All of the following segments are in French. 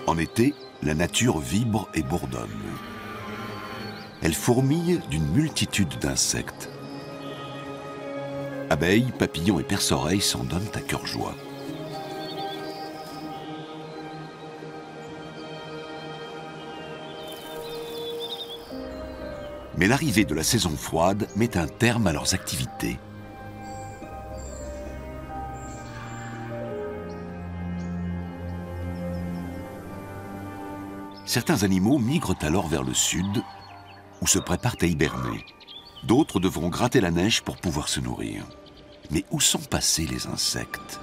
En été, la nature vibre et bourdonne. Elle fourmille d'une multitude d'insectes. Abeilles, papillons et perce-oreilles s'en donnent à cœur joie. Mais l'arrivée de la saison froide met un terme à leurs activités. Certains animaux migrent alors vers le sud, où se préparent à hiberner. D'autres devront gratter la neige pour pouvoir se nourrir. Mais où sont passés les insectes ?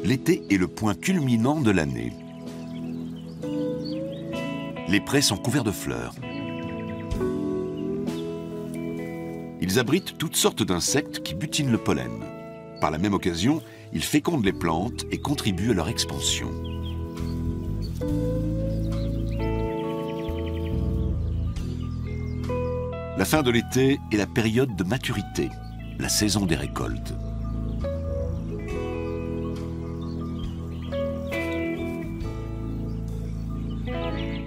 L'été est le point culminant de l'année. Les prés sont couverts de fleurs. Ils abritent toutes sortes d'insectes qui butinent le pollen. Par la même occasion, ils fécondent les plantes et contribuent à leur expansion. La fin de l'été est la période de maturité, la saison des récoltes.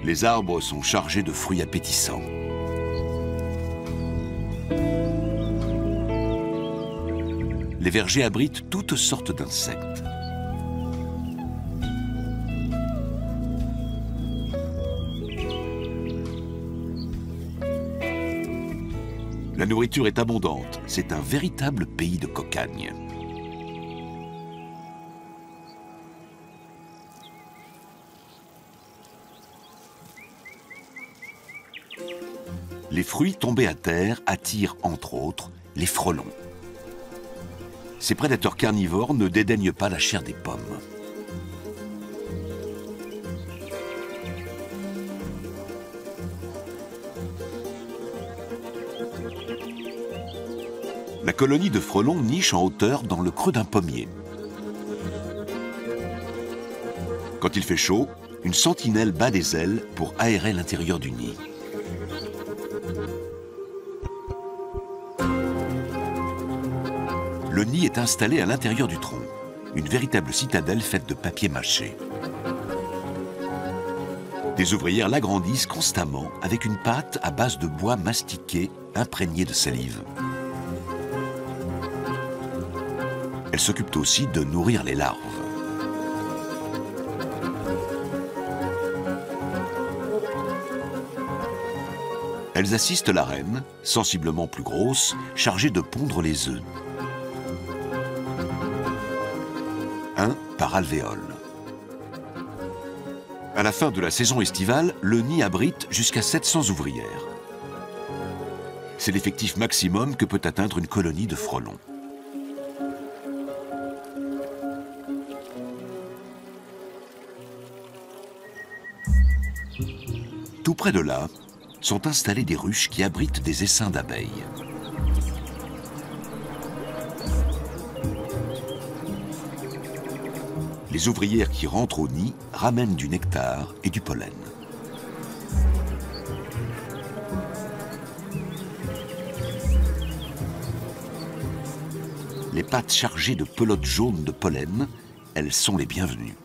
Les arbres sont chargés de fruits appétissants. Les vergers abritent toutes sortes d'insectes. La nourriture est abondante. C'est un véritable pays de cocagne. Les fruits tombés à terre attirent, entre autres, les frelons. Ces prédateurs carnivores ne dédaignent pas la chair des pommes. La colonie de frelons niche en hauteur dans le creux d'un pommier. Quand il fait chaud, une sentinelle bat des ailes pour aérer l'intérieur du nid. Le nid est installé à l'intérieur du tronc, une véritable citadelle faite de papier mâché. Des ouvrières l'agrandissent constamment avec une pâte à base de bois mastiqué imprégné de salive. Elles s'occupent aussi de nourrir les larves. Elles assistent la reine, sensiblement plus grosse, chargée de pondre les œufs. Un par alvéole. À la fin de la saison estivale, le nid abrite jusqu'à 700 ouvrières. C'est l'effectif maximum que peut atteindre une colonie de frelons. Tout près de là, sont installées des ruches qui abritent des essaims d'abeilles. Les ouvrières qui rentrent au nid ramènent du nectar et du pollen. Les pattes chargées de pelotes jaunes de pollen, elles sont les bienvenues.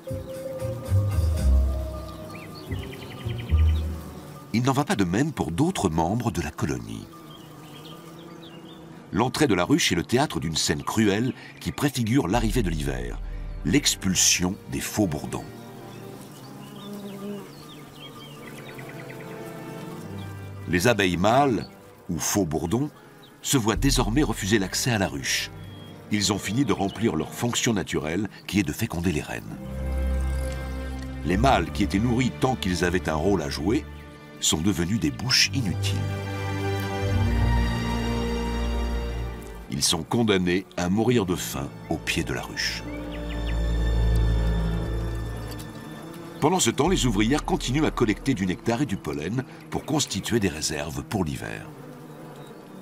Il n'en va pas de même pour d'autres membres de la colonie. L'entrée de la ruche est le théâtre d'une scène cruelle qui préfigure l'arrivée de l'hiver, l'expulsion des faux bourdons. Les abeilles mâles, ou faux bourdons, se voient désormais refuser l'accès à la ruche. Ils ont fini de remplir leur fonction naturelle, qui est de féconder les reines. Les mâles, qui étaient nourris tant qu'ils avaient un rôle à jouer, sont devenus des bouches inutiles. Ils sont condamnés à mourir de faim au pied de la ruche. Pendant ce temps, les ouvrières continuent à collecter du nectar et du pollen pour constituer des réserves pour l'hiver.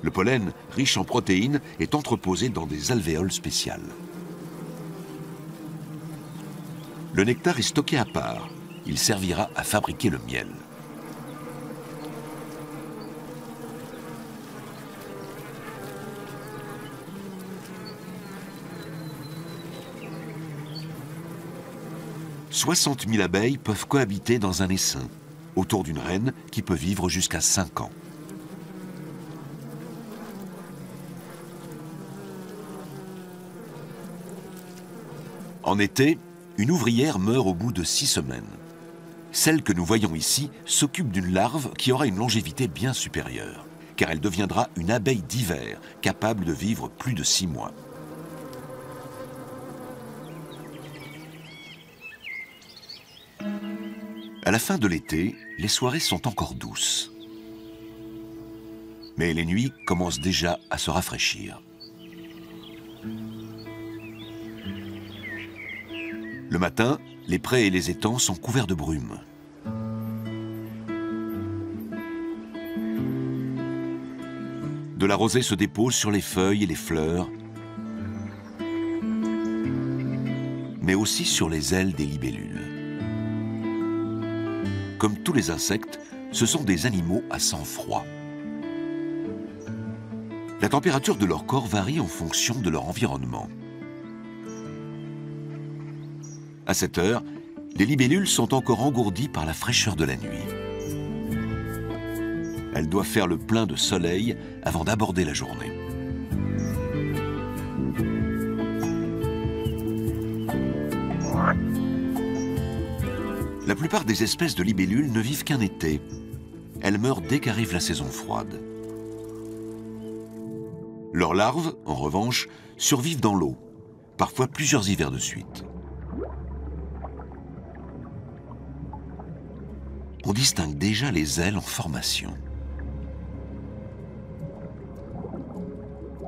Le pollen, riche en protéines, est entreposé dans des alvéoles spéciales. Le nectar est stocké à part. Il servira à fabriquer le miel. « 60 000 abeilles peuvent cohabiter dans un essaim, autour d'une reine qui peut vivre jusqu'à 5 ans. En été, une ouvrière meurt au bout de 6 semaines. Celle que nous voyons ici s'occupe d'une larve qui aura une longévité bien supérieure, car elle deviendra une abeille d'hiver, capable de vivre plus de 6 mois. À la fin de l'été, les soirées sont encore douces. Mais les nuits commencent déjà à se rafraîchir. Le matin, les prés et les étangs sont couverts de brume. De la rosée se dépose sur les feuilles et les fleurs, mais aussi sur les ailes des libellules. Comme tous les insectes, ce sont des animaux à sang froid. La température de leur corps varie en fonction de leur environnement. À cette heure, les libellules sont encore engourdies par la fraîcheur de la nuit. Elles doivent faire le plein de soleil avant d'aborder la journée. La plupart des espèces de libellules ne vivent qu'un été. Elles meurent dès qu'arrive la saison froide. Leurs larves, en revanche, survivent dans l'eau, parfois plusieurs hivers de suite. On distingue déjà les ailes en formation.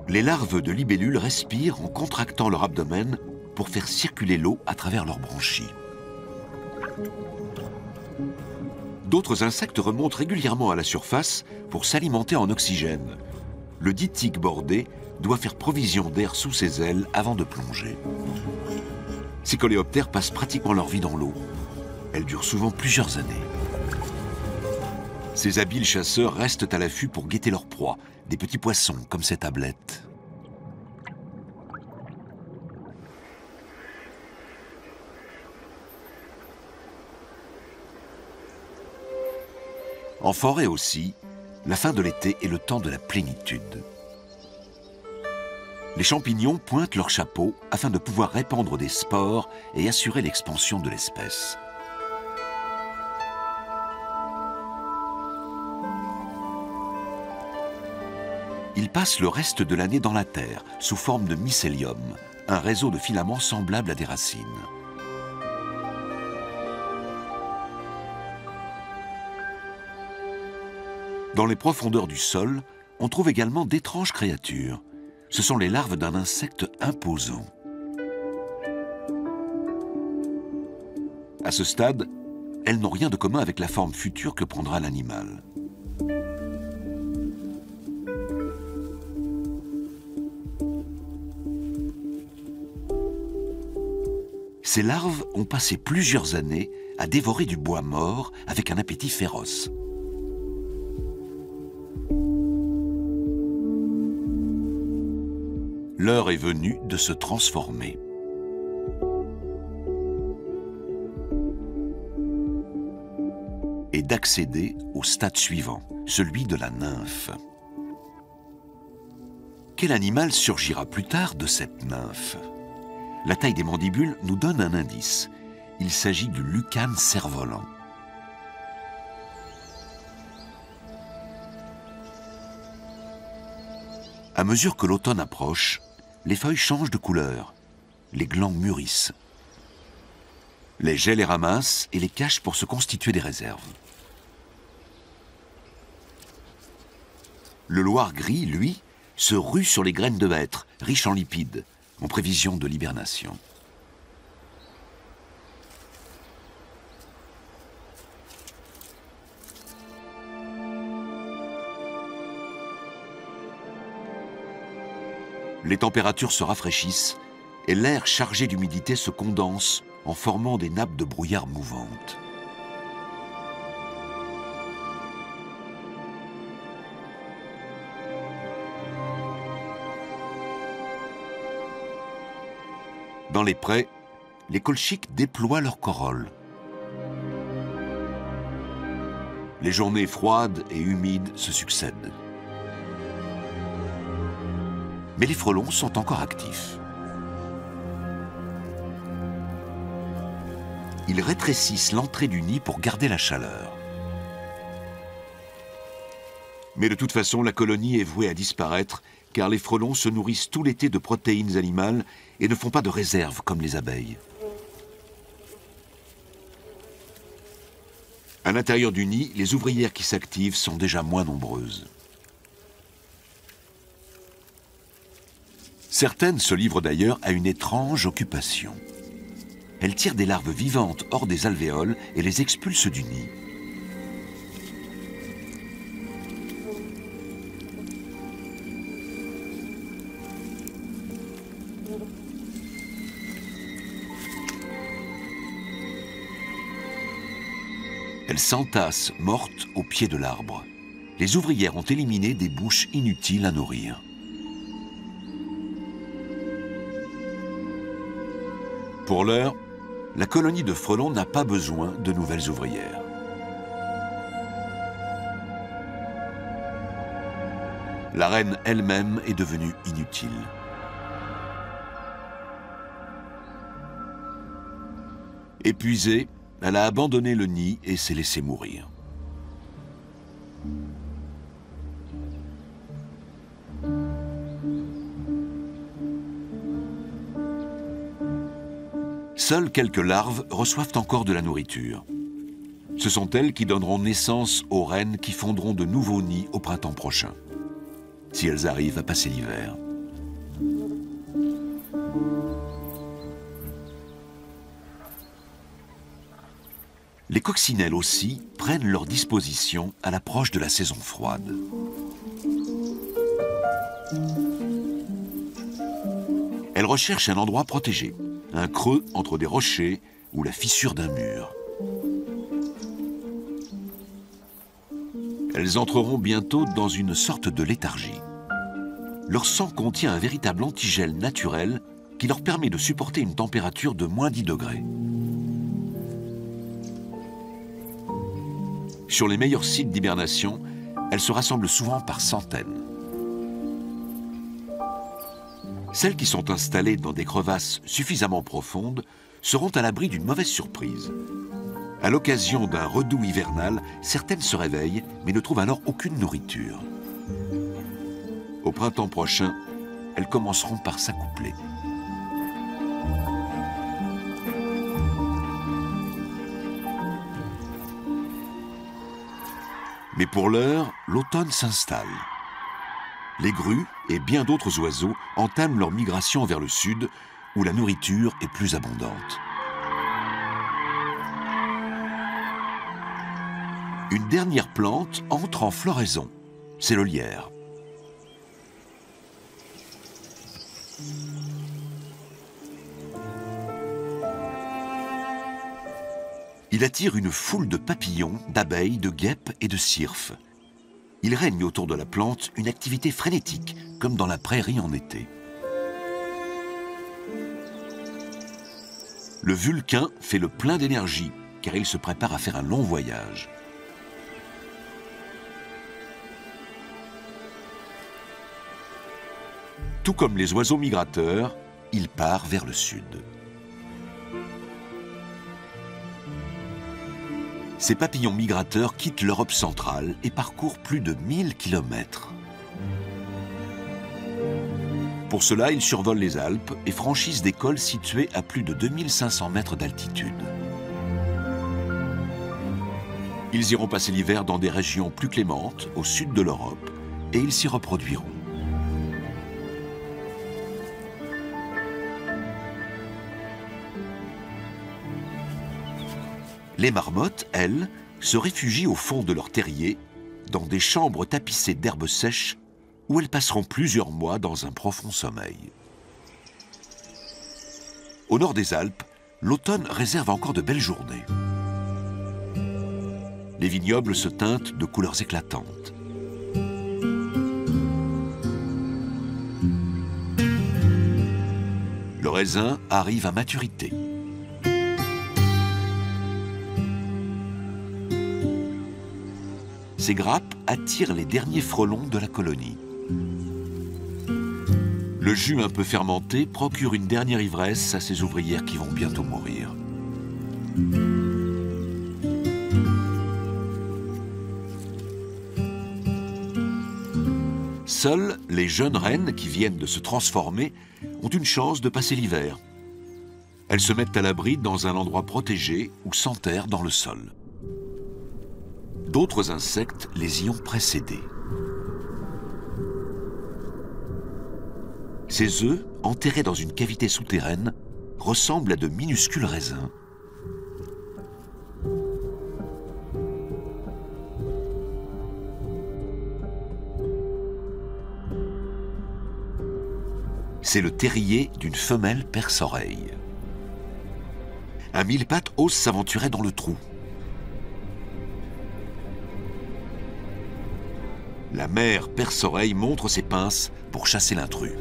Les larves de libellules respirent en contractant leur abdomen pour faire circuler l'eau à travers leurs branchies. D'autres insectes remontent régulièrement à la surface pour s'alimenter en oxygène. Le dit tique bordé doit faire provision d'air sous ses ailes avant de plonger. Ces coléoptères passent pratiquement leur vie dans l'eau. Elle dure souvent plusieurs années. Ces habiles chasseurs restent à l'affût pour guetter leur proie, des petits poissons comme cette ablette. En forêt aussi, la fin de l'été est le temps de la plénitude. Les champignons pointent leurs chapeaux afin de pouvoir répandre des spores et assurer l'expansion de l'espèce. Ils passent le reste de l'année dans la terre, sous forme de mycélium, un réseau de filaments semblable à des racines. Dans les profondeurs du sol, on trouve également d'étranges créatures. Ce sont les larves d'un insecte imposant. À ce stade, elles n'ont rien de commun avec la forme future que prendra l'animal. Ces larves ont passé plusieurs années à dévorer du bois mort avec un appétit féroce. L'heure est venue de se transformer. Et d'accéder au stade suivant, celui de la nymphe. Quel animal surgira plus tard de cette nymphe? La taille des mandibules nous donne un indice. Il s'agit du lucane cerf-volant. À mesure que l'automne approche, les feuilles changent de couleur. Les glands mûrissent. Les geais les ramassent et les cachent pour se constituer des réserves. Le loir gris, lui, se rue sur les graines de hêtre, riches en lipides, en prévision de l'hibernation. Les températures se rafraîchissent et l'air chargé d'humidité se condense en formant des nappes de brouillard mouvantes. Dans les prés, les colchiques déploient leur corolle. Les journées froides et humides se succèdent. Mais les frelons sont encore actifs. Ils rétrécissent l'entrée du nid pour garder la chaleur. Mais de toute façon, la colonie est vouée à disparaître car les frelons se nourrissent tout l'été de protéines animales et ne font pas de réserve comme les abeilles. À l'intérieur du nid, les ouvrières qui s'activent sont déjà moins nombreuses. Certaines se livrent d'ailleurs à une étrange occupation. Elles tirent des larves vivantes hors des alvéoles et les expulsent du nid. Elles s'entassent mortes au pied de l'arbre. Les ouvrières ont éliminé des bouches inutiles à nourrir. Pour l'heure, la colonie de frelons n'a pas besoin de nouvelles ouvrières. La reine elle-même est devenue inutile. Épuisée, elle a abandonné le nid et s'est laissée mourir. Seules quelques larves reçoivent encore de la nourriture. Ce sont elles qui donneront naissance aux reines qui fonderont de nouveaux nids au printemps prochain, si elles arrivent à passer l'hiver. Les coccinelles aussi prennent leur disposition à l'approche de la saison froide. Elles recherchent un endroit protégé, un creux entre des rochers ou la fissure d'un mur. Elles entreront bientôt dans une sorte de léthargie. Leur sang contient un véritable antigel naturel qui leur permet de supporter une température de moins 10 degrés. Sur les meilleurs sites d'hibernation, elles se rassemblent souvent par centaines. Celles qui sont installées dans des crevasses suffisamment profondes seront à l'abri d'une mauvaise surprise. À l'occasion d'un redout hivernal, certaines se réveillent, mais ne trouvent alors aucune nourriture. Au printemps prochain, elles commenceront par s'accoupler. Mais pour l'heure, l'automne s'installe. Les grues et bien d'autres oiseaux entament leur migration vers le sud, où la nourriture est plus abondante. Une dernière plante entre en floraison, c'est le lierre. Il attire une foule de papillons, d'abeilles, de guêpes et de cirfes. Il règne autour de la plante une activité frénétique, comme dans la prairie en été. Le Vulcain fait le plein d'énergie, car il se prépare à faire un long voyage. Tout comme les oiseaux migrateurs, il part vers le sud. Ces papillons migrateurs quittent l'Europe centrale et parcourent plus de 1000 kilomètres. Pour cela, ils survolent les Alpes et franchissent des cols situés à plus de 2500 mètres d'altitude. Ils iront passer l'hiver dans des régions plus clémentes, au sud de l'Europe, et ils s'y reproduiront. Les marmottes, elles, se réfugient au fond de leur terrier, dans des chambres tapissées d'herbes sèches, où elles passeront plusieurs mois dans un profond sommeil. Au nord des Alpes, l'automne réserve encore de belles journées. Les vignobles se teintent de couleurs éclatantes. Le raisin arrive à maturité. Ces grappes attirent les derniers frelons de la colonie. Le jus un peu fermenté procure une dernière ivresse à ces ouvrières qui vont bientôt mourir. Seules les jeunes reines qui viennent de se transformer ont une chance de passer l'hiver. Elles se mettent à l'abri dans un endroit protégé ou s'enterrent dans le sol. D'autres insectes les y ont précédées. Ces œufs, enterrés dans une cavité souterraine, ressemblent à de minuscules raisins. C'est le terrier d'une femelle perce-oreille. Un mille-pattes ose s'aventurer dans le trou. La mère perce-oreille montre ses pinces pour chasser l'intrus.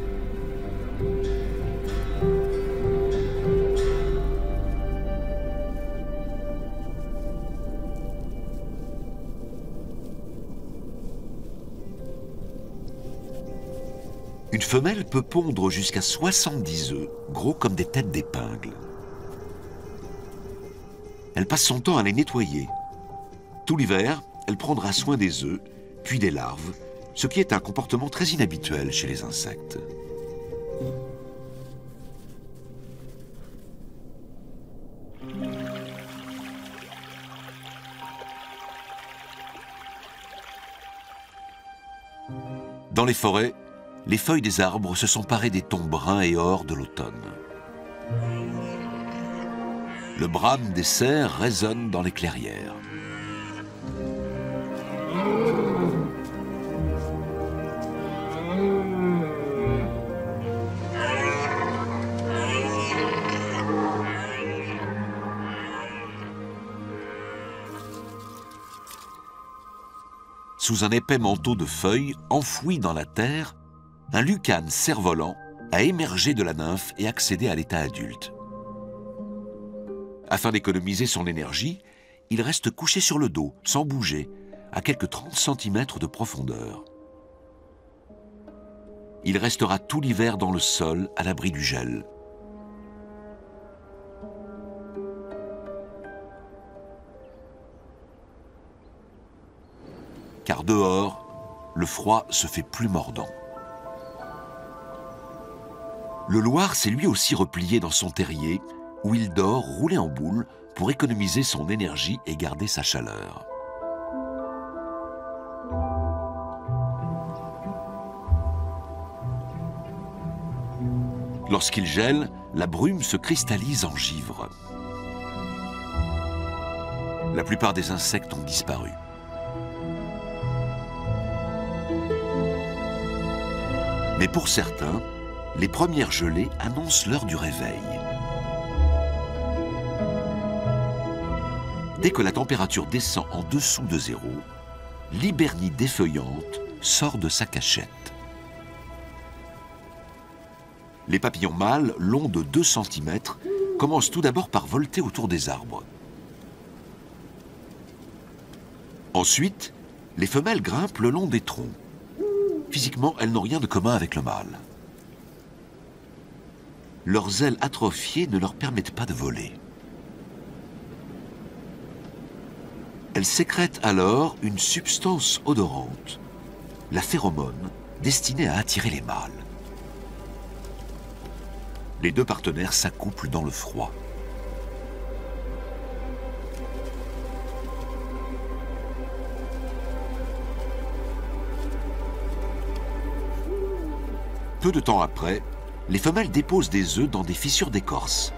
Une femelle peut pondre jusqu'à 70 œufs, gros comme des têtes d'épingle. Elle passe son temps à les nettoyer. Tout l'hiver, elle prendra soin des œufs, puis des larves, ce qui est un comportement très inhabituel chez les insectes. Dans les forêts, les feuilles des arbres se sont parées des tons bruns et or de l'automne. Le brame des cerfs résonne dans les clairières. Sous un épais manteau de feuilles enfoui dans la terre, un lucane cerf-volant a émergé de la nymphe et accédé à l'état adulte. Afin d'économiser son énergie, il reste couché sur le dos, sans bouger, à quelques 30 cm de profondeur. Il restera tout l'hiver dans le sol, à l'abri du gel. Car dehors, le froid se fait plus mordant. Le loir s'est lui aussi replié dans son terrier, où il dort roulé en boule pour économiser son énergie et garder sa chaleur. Lorsqu'il gèle, la brume se cristallise en givre. La plupart des insectes ont disparu. Mais pour certains, les premières gelées annoncent l'heure du réveil. Dès que la température descend en dessous de zéro, l'hibernie défeuillante sort de sa cachette. Les papillons mâles, longs de 2 cm, commencent tout d'abord par volter autour des arbres. Ensuite, les femelles grimpent le long des troncs. Physiquement, elles n'ont rien de commun avec le mâle. Leurs ailes atrophiées ne leur permettent pas de voler. Elles sécrètent alors une substance odorante, la phéromone, destinée à attirer les mâles. Les deux partenaires s'accouplent dans le froid. Peu de temps après, les femelles déposent des œufs dans des fissures d'écorce.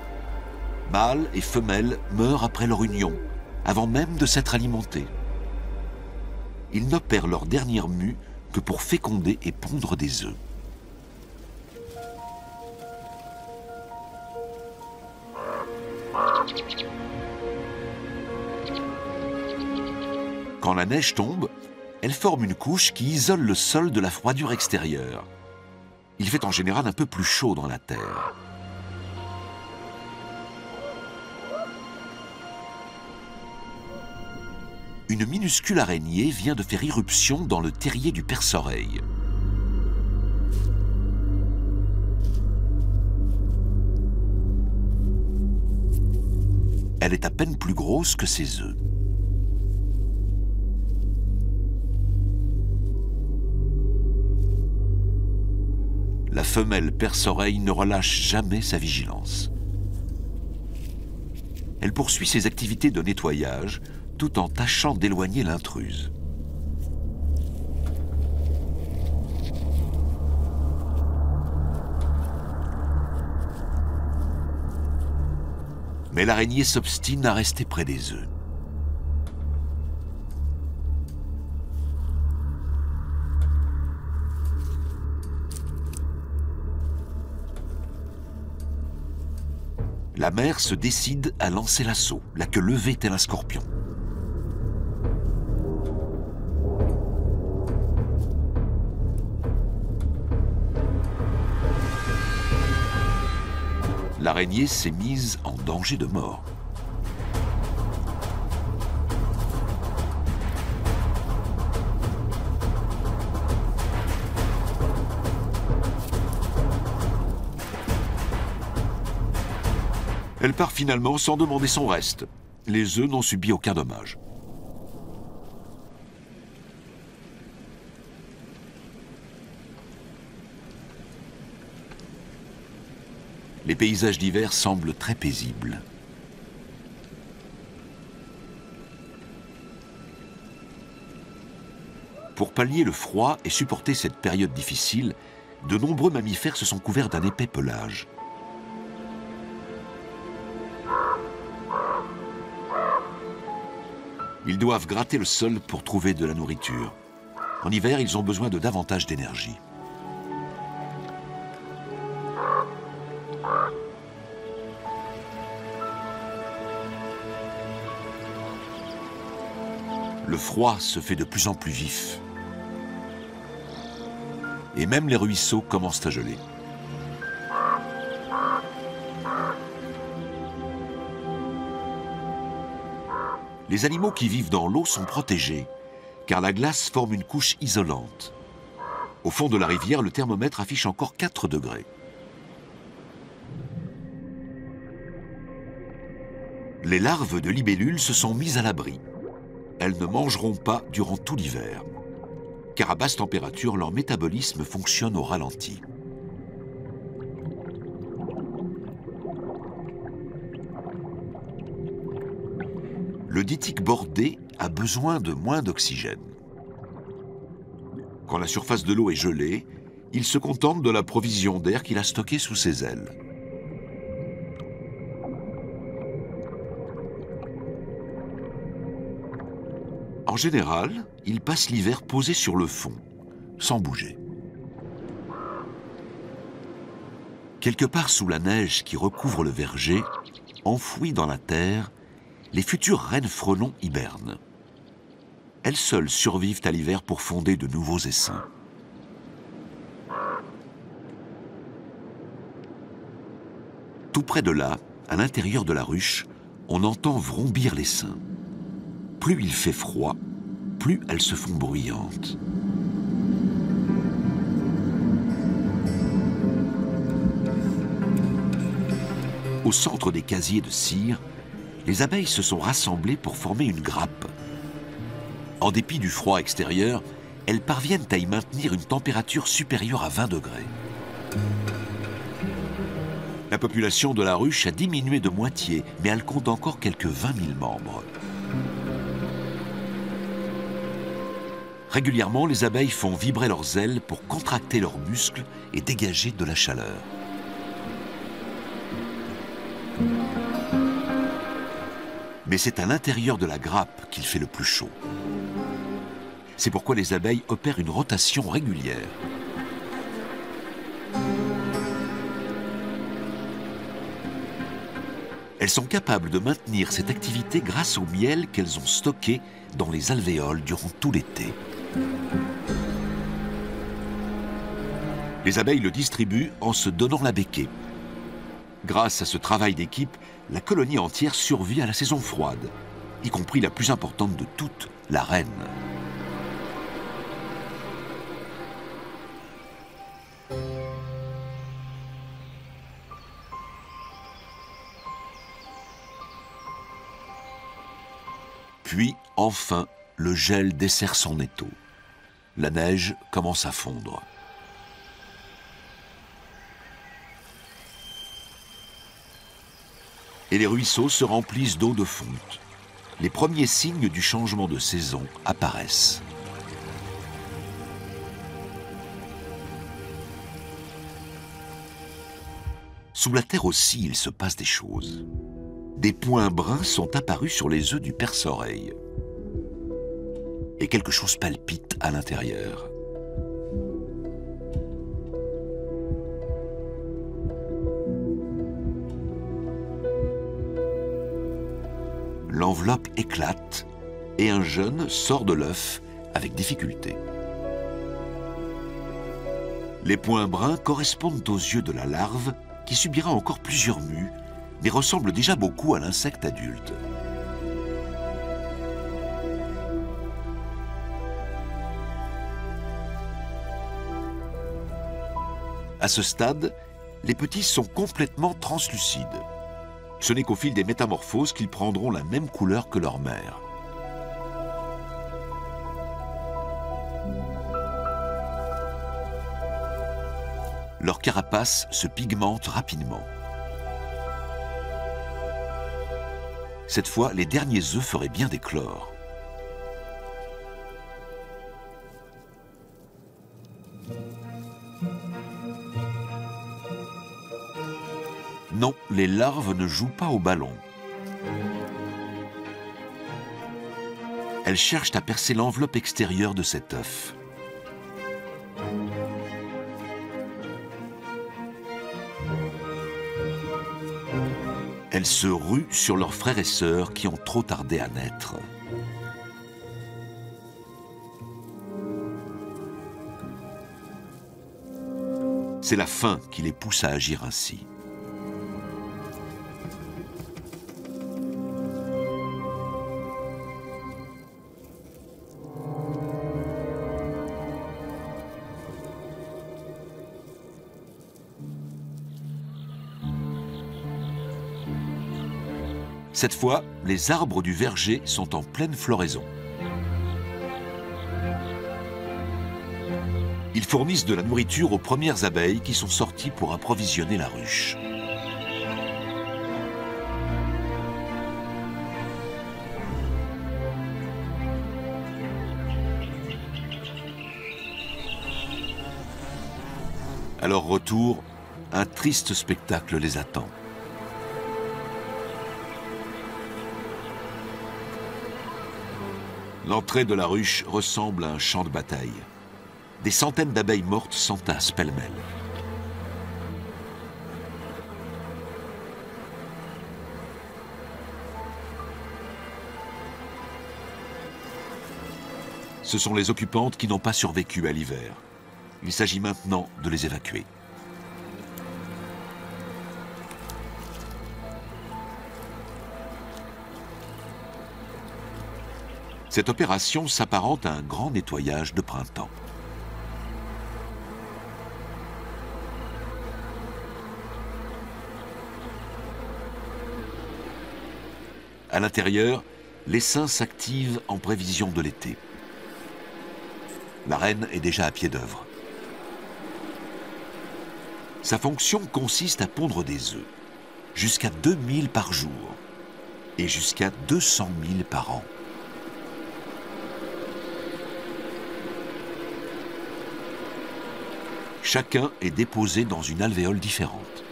Mâles et femelles meurent après leur union, avant même de s'être alimentés. Ils n'opèrent leur dernière mue que pour féconder et pondre des œufs. Quand la neige tombe, elle forme une couche qui isole le sol de la froidure extérieure. Il fait en général un peu plus chaud dans la terre. une minuscule araignée vient de faire irruption dans le terrier du perce-oreille. Elle est à peine plus grosse que ses œufs. La femelle perce-oreille ne relâche jamais sa vigilance. Elle poursuit ses activités de nettoyage tout en tâchant d'éloigner l'intruse. Mais l'araignée s'obstine à rester près des œufs. La mère se décide à lancer l'assaut, la queue levée tel un scorpion. L'araignée s'est mise en danger de mort. Elle part finalement sans demander son reste. Les œufs n'ont subi aucun dommage. Les paysages d'hiver semblent très paisibles. Pour pallier le froid et supporter cette période difficile, de nombreux mammifères se sont couverts d'un épais pelage. Ils doivent gratter le sol pour trouver de la nourriture. En hiver, ils ont besoin de davantage d'énergie. Le froid se fait de plus en plus vif. Et même les ruisseaux commencent à geler. Les animaux qui vivent dans l'eau sont protégés, car la glace forme une couche isolante. Au fond de la rivière, le thermomètre affiche encore 4 degrés. Les larves de libellules se sont mises à l'abri. Elles ne mangeront pas durant tout l'hiver, car à basse température, leur métabolisme fonctionne au ralenti. Le dytique bordé a besoin de moins d'oxygène. Quand la surface de l'eau est gelée, il se contente de la provision d'air qu'il a stockée sous ses ailes. En général, il passe l'hiver posé sur le fond, sans bouger. Quelque part sous la neige qui recouvre le verger, enfouie dans la terre, les futures reines frelons hibernent. Elles seules survivent à l'hiver pour fonder de nouveaux essaims. Tout près de là, à l'intérieur de la ruche, on entend vrombir l'essaim. Plus il fait froid, plus elles se font bruyantes. Au centre des casiers de cire, les abeilles se sont rassemblées pour former une grappe. En dépit du froid extérieur, elles parviennent à y maintenir une température supérieure à 20 degrés. La population de la ruche a diminué de moitié, mais elle compte encore quelques 20 000 membres. Régulièrement, les abeilles font vibrer leurs ailes pour contracter leurs muscles et dégager de la chaleur. Mais c'est à l'intérieur de la grappe qu'il fait le plus chaud. C'est pourquoi les abeilles opèrent une rotation régulière. Elles sont capables de maintenir cette activité grâce au miel qu'elles ont stocké dans les alvéoles durant tout l'été. Les abeilles le distribuent en se donnant la béquée. Grâce à ce travail d'équipe, la colonie entière survit à la saison froide, y compris la plus importante de toutes, la reine. Puis, enfin, le gel dessert son étau. La neige commence à fondre. Et les ruisseaux se remplissent d'eau de fonte. Les premiers signes du changement de saison apparaissent. Sous la terre aussi, il se passe des choses. Des points bruns sont apparus sur les œufs du perce-oreille. Et quelque chose palpite à l'intérieur. L'enveloppe éclate et un jeune sort de l'œuf avec difficulté. Les points bruns correspondent aux yeux de la larve qui subira encore plusieurs mues, mais ressemble déjà beaucoup à l'insecte adulte. À ce stade, les petits sont complètement translucides. Ce n'est qu'au fil des métamorphoses qu'ils prendront la même couleur que leur mère. Leur carapace se pigmente rapidement. Cette fois, les derniers œufs feraient bien d'éclore. Non, les larves ne jouent pas au ballon. Elles cherchent à percer l'enveloppe extérieure de cet œuf. Elles se ruent sur leurs frères et sœurs qui ont trop tardé à naître. C'est la faim qui les pousse à agir ainsi. Cette fois, les arbres du verger sont en pleine floraison. Ils fournissent de la nourriture aux premières abeilles qui sont sorties pour approvisionner la ruche. À leur retour, un triste spectacle les attend. L'entrée de la ruche ressemble à un champ de bataille. Des centaines d'abeilles mortes s'entassent pêle-mêle. Ce sont les occupantes qui n'ont pas survécu à l'hiver. Il s'agit maintenant de les évacuer. Cette opération s'apparente à un grand nettoyage de printemps. À l'intérieur, l'essaim s'active en prévision de l'été. La reine est déjà à pied d'œuvre. Sa fonction consiste à pondre des œufs, jusqu'à 2000 par jour et jusqu'à 200 000 par an. Chacun est déposé dans une alvéole différente.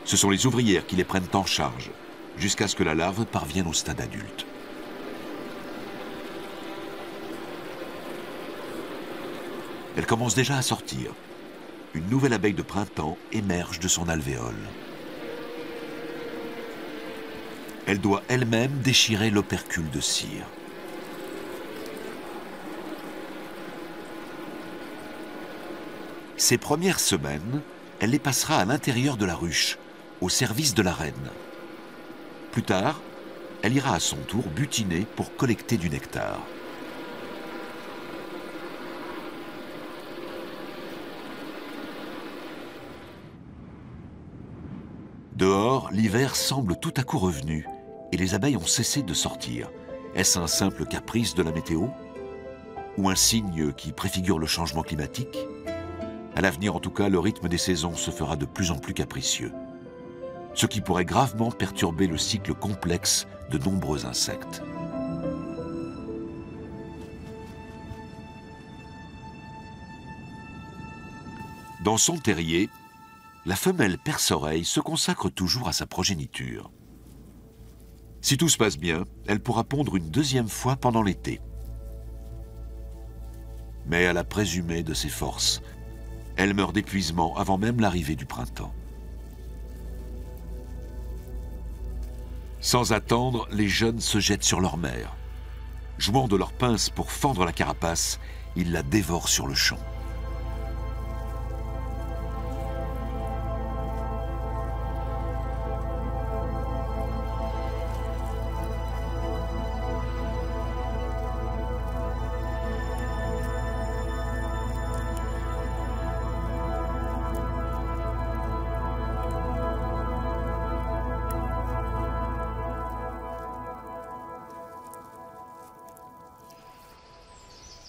Ce sont les ouvrières qui les prennent en charge, jusqu'à ce que la larve parvienne au stade adulte. Elle commence déjà à sortir. Une nouvelle abeille de printemps émerge de son alvéole. Elle doit elle-même déchirer l'opercule de cire. Ces premières semaines, elle les passera à l'intérieur de la ruche, au service de la reine. Plus tard, elle ira à son tour butiner pour collecter du nectar. Dehors, l'hiver semble tout à coup revenu et les abeilles ont cessé de sortir. Est-ce un simple caprice de la météo? Ou un signe qui préfigure le changement climatique? À l'avenir, en tout cas, le rythme des saisons se fera de plus en plus capricieux, ce qui pourrait gravement perturber le cycle complexe de nombreux insectes. Dans son terrier, la femelle perce-oreille se consacre toujours à sa progéniture. Si tout se passe bien, elle pourra pondre une deuxième fois pendant l'été. Mais à la présumée de ses forces, elle meurt d'épuisement avant même l'arrivée du printemps. Sans attendre, les jeunes se jettent sur leur mère. Jouant de leurs pinces pour fendre la carapace, ils la dévorent sur le champ.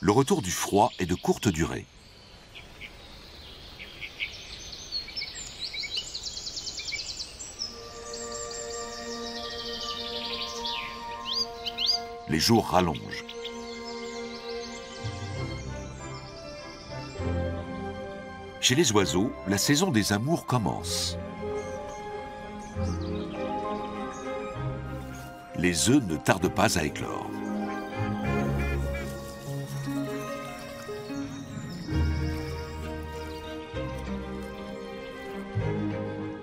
Le retour du froid est de courte durée. Les jours rallongent. Chez les oiseaux, la saison des amours commence. Les œufs ne tardent pas à éclore.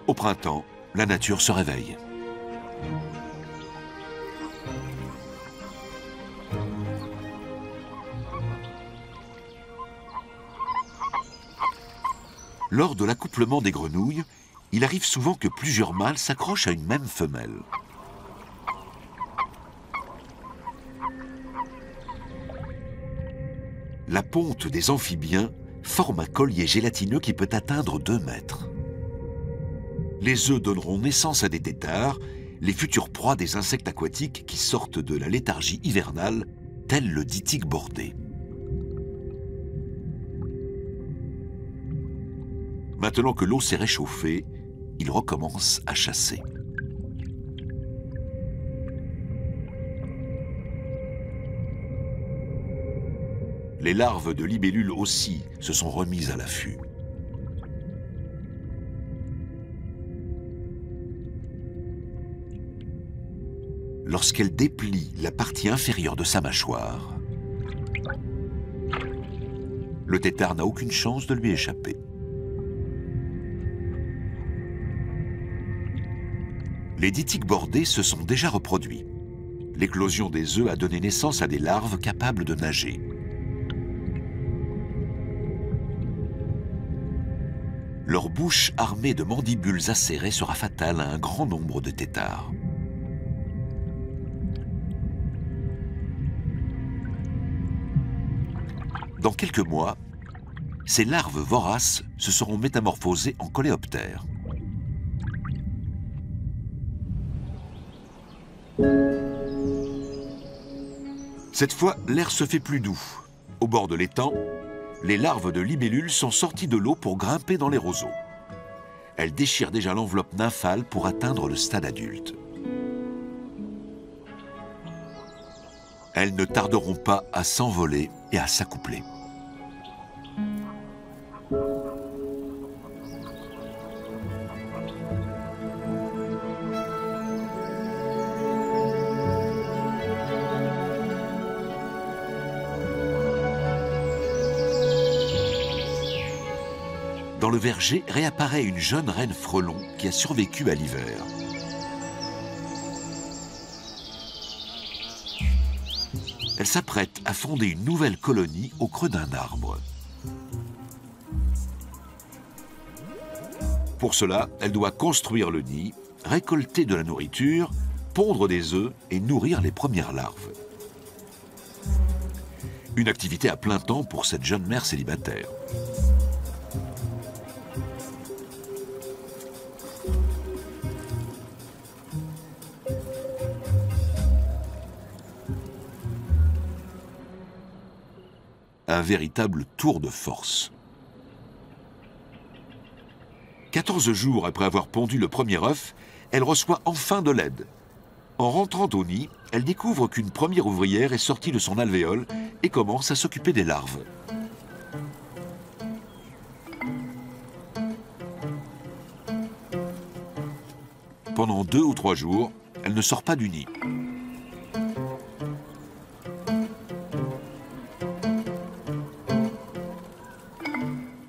Au printemps, la nature se réveille. Lors de l'accouplement des grenouilles, il arrive souvent que plusieurs mâles s'accrochent à une même femelle. La ponte des amphibiens forme un collier gélatineux qui peut atteindre 2 mètres. Les œufs donneront naissance à des têtards, les futures proies des insectes aquatiques qui sortent de la léthargie hivernale, tel le dytique bordé. Maintenant que l'eau s'est réchauffée, ils recommencent à chasser. Les larves de libellules aussi se sont remises à l'affût. Lorsqu'elle déplie la partie inférieure de sa mâchoire, le tétard n'a aucune chance de lui échapper. Les dytiques bordés se sont déjà reproduits. L'éclosion des œufs a donné naissance à des larves capables de nager. Leur bouche armée de mandibules acérées sera fatale à un grand nombre de têtards. Dans quelques mois, ces larves voraces se seront métamorphosées en coléoptères. Cette fois, l'air se fait plus doux. Au bord de l'étang, les larves de libellules sont sorties de l'eau pour grimper dans les roseaux. Elles déchirent déjà l'enveloppe nymphale pour atteindre le stade adulte. Elles ne tarderont pas à s'envoler et à s'accoupler. Dans le verger réapparaît une jeune reine frelon qui a survécu à l'hiver. Elle s'apprête à fonder une nouvelle colonie au creux d'un arbre. Pour cela, elle doit construire le nid, récolter de la nourriture, pondre des œufs et nourrir les premières larves. Une activité à plein temps pour cette jeune mère célibataire. Un véritable tour de force. 14 jours après avoir pondu le premier œuf, elle reçoit enfin de l'aide. En rentrant au nid, elle découvre qu'une première ouvrière est sortie de son alvéole et commence à s'occuper des larves. Pendant 2 ou 3 jours, elle ne sort pas du nid.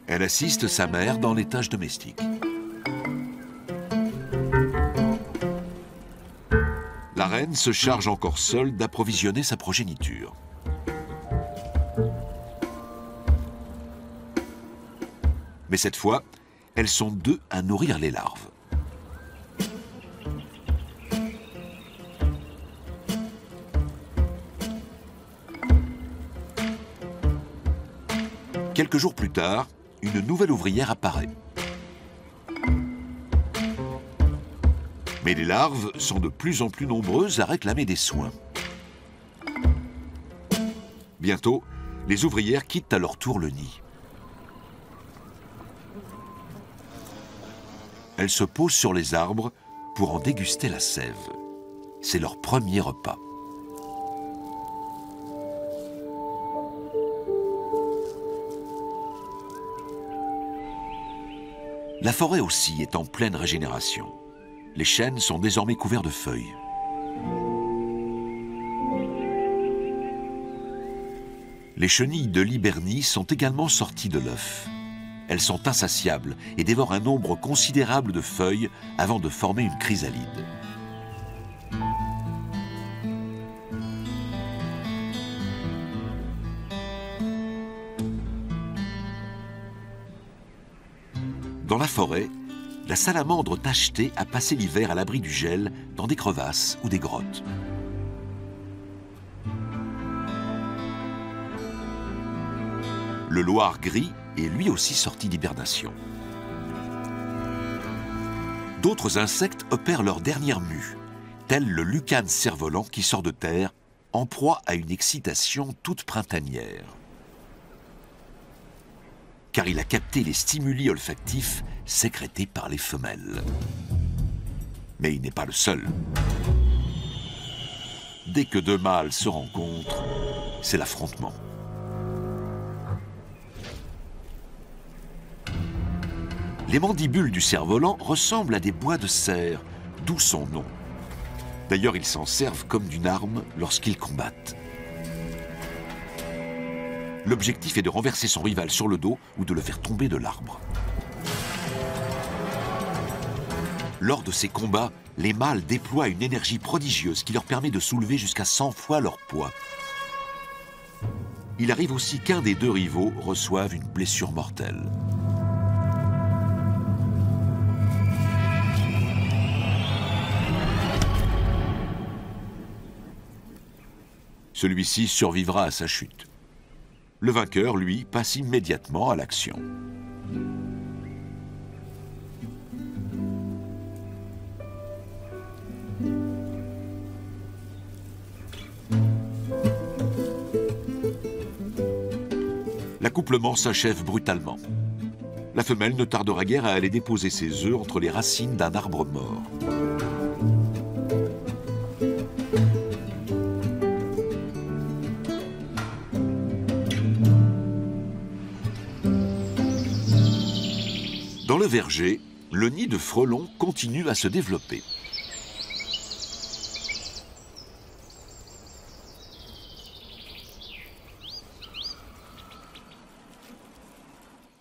Elle assiste sa mère dans les tâches domestiques. La reine se charge encore seule d'approvisionner sa progéniture. Mais cette fois, elles sont 2 à nourrir les larves. Quelques jours plus tard, une nouvelle ouvrière apparaît. Mais les larves sont de plus en plus nombreuses à réclamer des soins. Bientôt, les ouvrières quittent à leur tour le nid. Elles se posent sur les arbres pour en déguster la sève. C'est leur premier repas. La forêt aussi est en pleine régénération. Les chênes sont désormais couverts de feuilles. Les chenilles de l'hibernie sont également sorties de l'œuf. Elles sont insatiables et dévorent un nombre considérable de feuilles avant de former une chrysalide. Dans la forêt, la salamandre tachetée a passé l'hiver à l'abri du gel dans des crevasses ou des grottes. Le loir gris est lui aussi sorti d'hibernation. D'autres insectes opèrent leur dernière mue, tel le lucane cerf-volant qui sort de terre, en proie à une excitation toute printanière. Car il a capté les stimuli olfactifs sécrétés par les femelles. Mais il n'est pas le seul. Dès que 2 mâles se rencontrent, c'est l'affrontement. Les mandibules du cerf-volant ressemblent à des bois de cerf, d'où son nom. D'ailleurs, ils s'en servent comme d'une arme lorsqu'ils combattent. L'objectif est de renverser son rival sur le dos ou de le faire tomber de l'arbre. Lors de ces combats, les mâles déploient une énergie prodigieuse qui leur permet de soulever jusqu'à 100 fois leur poids. Il arrive aussi qu'un des 2 rivaux reçoive une blessure mortelle. Celui-ci survivra à sa chute. Le vainqueur, lui, passe immédiatement à l'action. L'accouplement s'achève brutalement. La femelle ne tardera guère à aller déposer ses œufs entre les racines d'un arbre mort. Dans le verger, le nid de frelons continue à se développer.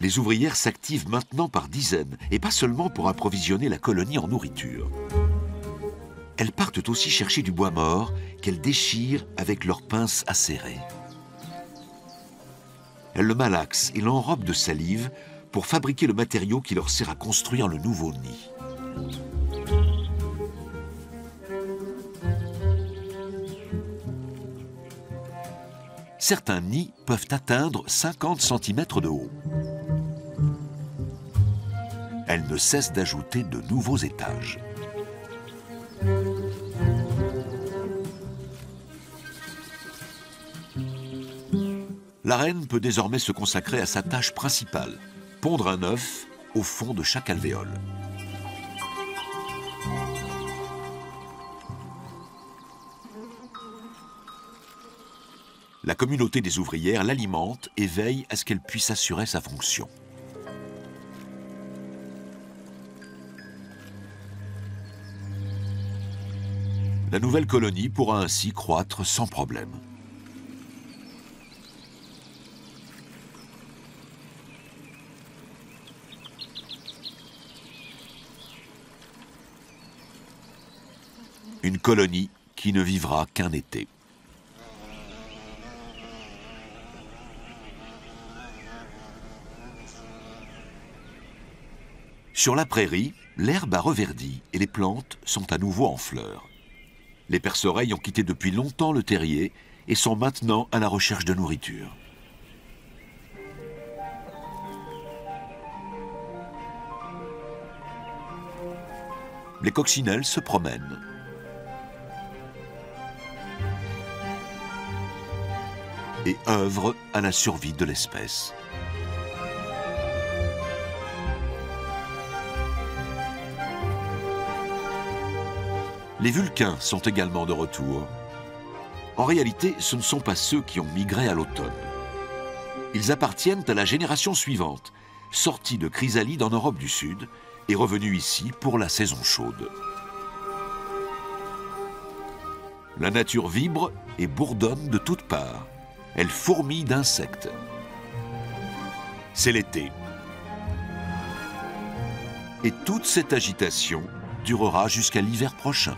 Les ouvrières s'activent maintenant par dizaines, et pas seulement pour approvisionner la colonie en nourriture. Elles partent aussi chercher du bois mort qu'elles déchirent avec leurs pinces acérées. Elles le malaxent et l'enrobent de salive pour fabriquer le matériau qui leur sert à construire le nouveau nid. Certains nids peuvent atteindre 50 cm de haut. Elle ne cesse d'ajouter de nouveaux étages. La reine peut désormais se consacrer à sa tâche principale, pondre un œuf au fond de chaque alvéole. La communauté des ouvrières l'alimente et veille à ce qu'elle puisse assurer sa fonction. La nouvelle colonie pourra ainsi croître sans problème. Une colonie qui ne vivra qu'un été. Sur la prairie, l'herbe a reverdi et les plantes sont à nouveau en fleurs. Les perce-oreilles ont quitté depuis longtemps le terrier et sont maintenant à la recherche de nourriture. Les coccinelles se promènent. Et œuvrent à la survie de l'espèce. Les vulcains sont également de retour. En réalité, ce ne sont pas ceux qui ont migré à l'automne. Ils appartiennent à la génération suivante, sortis de chrysalide en Europe du Sud et revenus ici pour la saison chaude. La nature vibre et bourdonne de toutes parts. Elle fourmille d'insectes. C'est l'été. Et toute cette agitation durera jusqu'à l'hiver prochain.